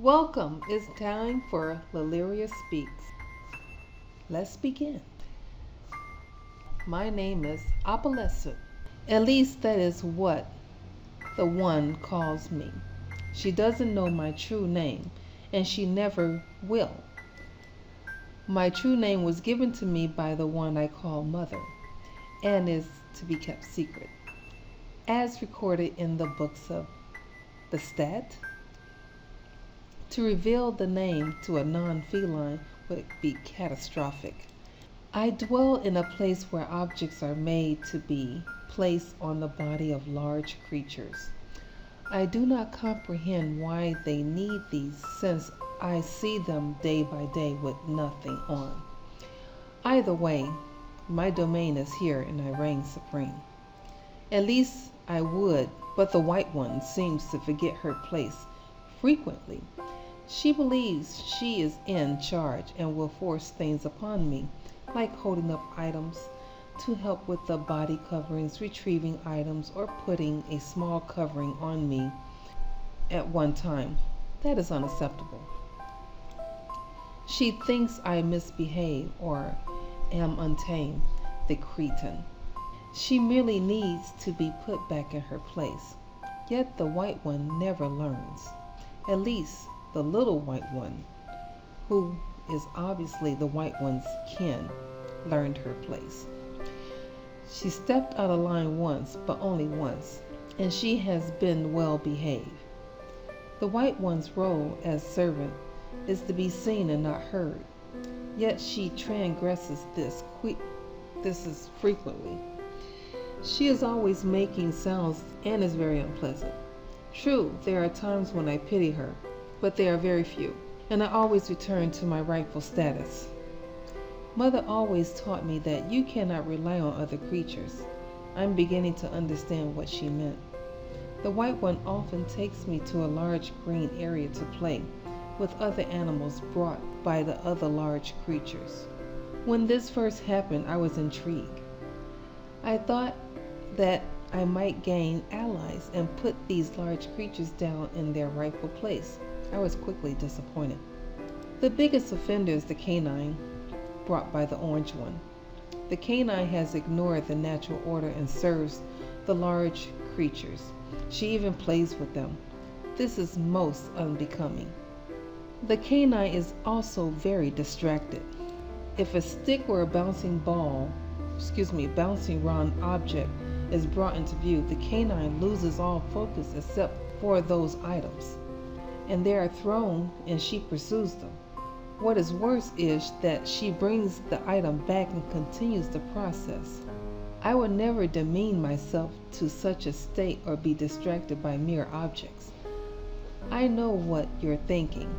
Welcome. It's time for Leliria Speaks. Let's begin. My name is Opalescence. At least that is what the one calls me. She doesn't know my true name, and she never will. My true name was given to me by the one I call Mother, and is to be kept secret, as recorded in the books of the Stat. To reveal the name to a non-feline would be catastrophic. I dwell in a place where objects are made to be placed on the body of large creatures. I do not comprehend why they need these, since I see them day by day with nothing on. Either way, my domain is here and I reign supreme. At least I would, but the white one seems to forget her place frequently. She believes she is in charge and will force things upon me, like holding up items to help with the body coverings, retrieving items, or putting a small covering on me at one time. That is unacceptable. She thinks I misbehave or am untamed, the cretin. She merely needs to be put back in her place. Yet the white one never learns. At least the little white one, who is obviously the white one's kin, learned her place. She stepped out of line once, but only once, and she has been well behaved. The white one's role as servant is to be seen and not heard, yet she transgresses this is frequently. She is always making sounds and is very unpleasant. True, there are times when I pity her, but they are very few, and I always return to my rightful status. Mother always taught me that you cannot rely on other creatures. I'm beginning to understand what she meant. The white one often takes me to a large green area to play with other animals brought by the other large creatures. When this first happened, I was intrigued. I thought that I might gain allies and put these large creatures down in their rightful place. I was quickly disappointed. The biggest offender is the canine brought by the orange one. The canine has ignored the natural order and serves the large creatures. She even plays with them. This is most unbecoming. The canine is also very distracted. If a stick or a bouncing round object is brought into view, the canine loses all focus except for those items, and they are thrown and she pursues them. What is worse is that she brings the item back and continues the process. I would never demean myself to such a state or be distracted by mere objects. I know what you're thinking.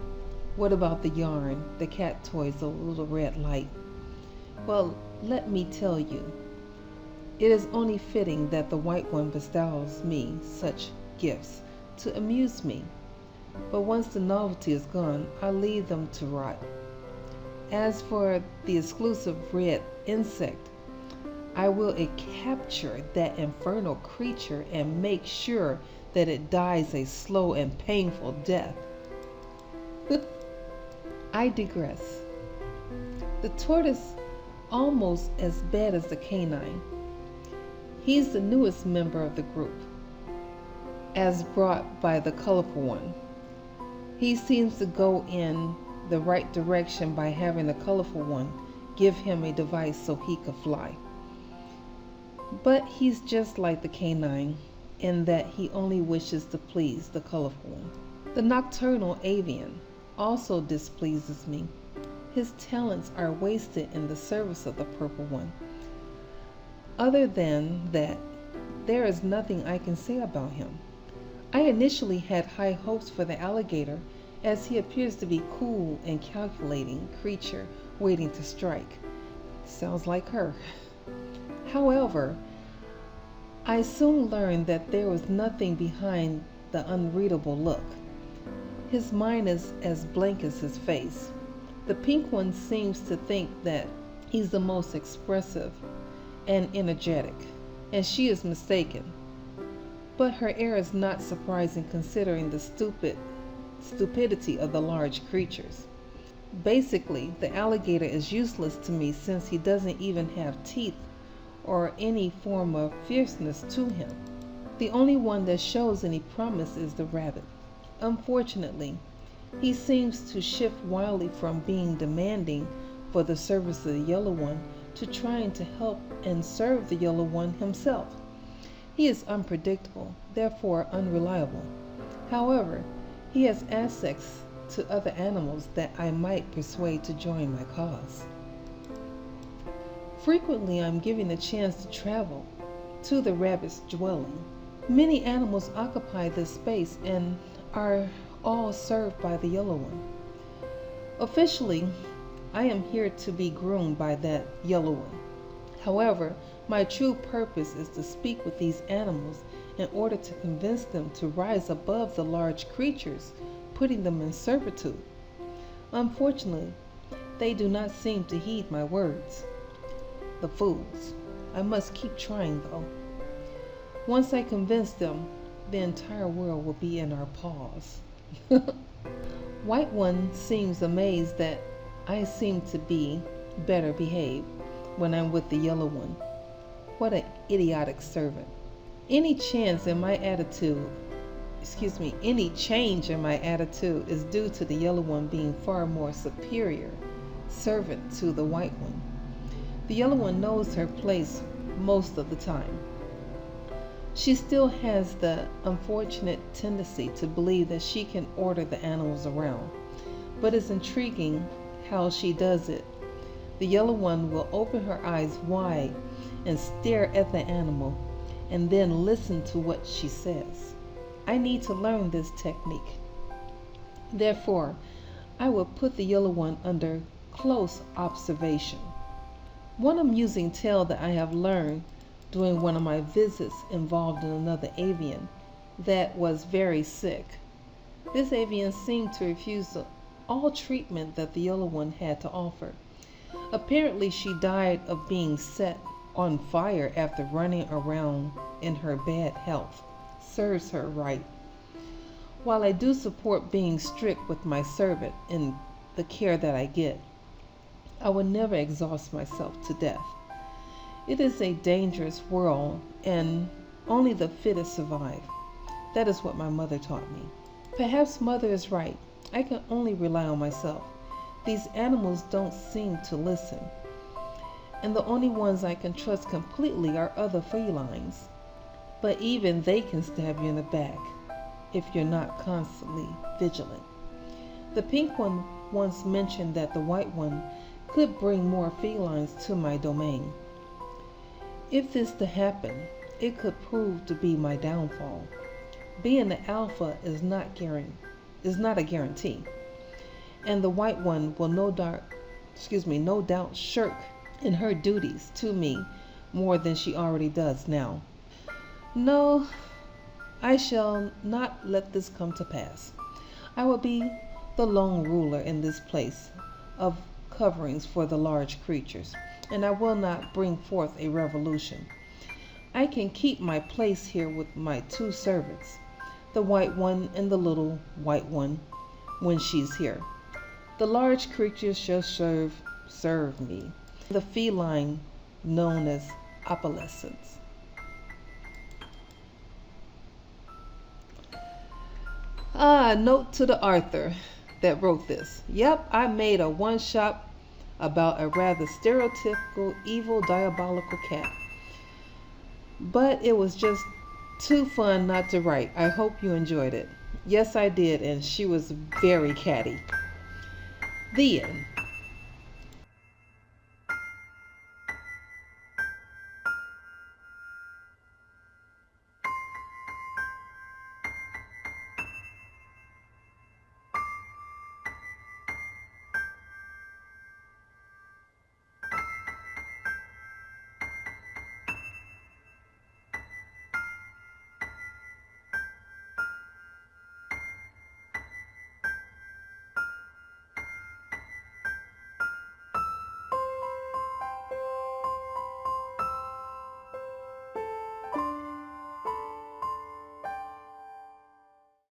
What about the yarn, the cat toys, the little red light? Well, let me tell you, it is only fitting that the white one bestows me such gifts to amuse me. But once the novelty is gone, I leave them to rot. As for the exclusive red insect, I will capture that infernal creature and make sure that it dies a slow and painful death. I digress. The tortoise, almost as bad as the canine. He's the newest member of the group, as brought by the colorful one. He seems to go in the right direction by having the colorful one give him a device so he could fly. But he's just like the canine in that he only wishes to please the colorful one. The nocturnal avian also displeases me. His talents are wasted in the service of the purple one. Other than that, there is nothing I can say about him. I initially had high hopes for the alligator, as he appears to be cool and calculating creature waiting to strike. Sounds like her. However, I soon learned that there was nothing behind the unreadable look. His mind is as blank as his face. The pink one seems to think that he's the most expressive and energetic, and she is mistaken. But her air is not surprising considering the stupid stupidity of the large creatures. Basically, the alligator is useless to me since he doesn't even have teeth or any form of fierceness to him. The only one that shows any promise is the rabbit. Unfortunately, he seems to shift wildly from being demanding for the service of the yellow one to trying to help and serve the yellow one himself. He is unpredictable, therefore unreliable. However, he has access to other animals that I might persuade to join my cause. Frequently, I'm given a chance to travel to the rabbit's dwelling. Many animals occupy this space and are all served by the yellow one. Officially, I am here to be groomed by that yellow one. However, my true purpose is to speak with these animals in order to convince them to rise above the large creatures, putting them in servitude. Unfortunately, they do not seem to heed my words. The fools. I must keep trying though. Once I convince them, the entire world will be in our paws. White One seems amazed that I seem to be better behaved when I'm with the yellow one. What an idiotic servant. Any change in my attitude is due to the yellow one being far more superior servant to the white one. The yellow one knows her place most of the time. She still has the unfortunate tendency to believe that she can order the animals around, but it's intriguing how she does it. The yellow one will open her eyes wide and stare at the animal and then listen to what she says. I need to learn this technique. Therefore, I will put the yellow one under close observation. One amusing tale that I have learned during one of my visits involved in another avian that was very sick. This avian seemed to refuse all treatment that the yellow one had to offer. Apparently, she died of being set on fire after running around in her bad health. Serves her right. While I do support being strict with my servant in the care that I get, I will never exhaust myself to death. It is a dangerous world and only the fittest survive. That is what my mother taught me. Perhaps mother is right. I can only rely on myself. These animals don't seem to listen. And the only ones I can trust completely are other felines. But even they can stab you in the back if you're not constantly vigilant. The pink one once mentioned that the white one could bring more felines to my domain. If this to happen, it could prove to be my downfall. Being the alpha is not a guarantee, and the white one will no doubt shirk in her duties to me more than she already does now. No, I shall not let this come to pass. I will be the lone ruler in this place of coverings for the large creatures, and I will not bring forth a revolution. I can keep my place here with my two servants, the white one and the little white one, when she's here. The large creatures shall serve me, the feline known as Opalescence. Note to the author that wrote this. Yep, I made a one-shot about a rather stereotypical, evil, diabolical cat. But it was just too fun not to write. I hope you enjoyed it. Yes, I did, and she was very catty. The end.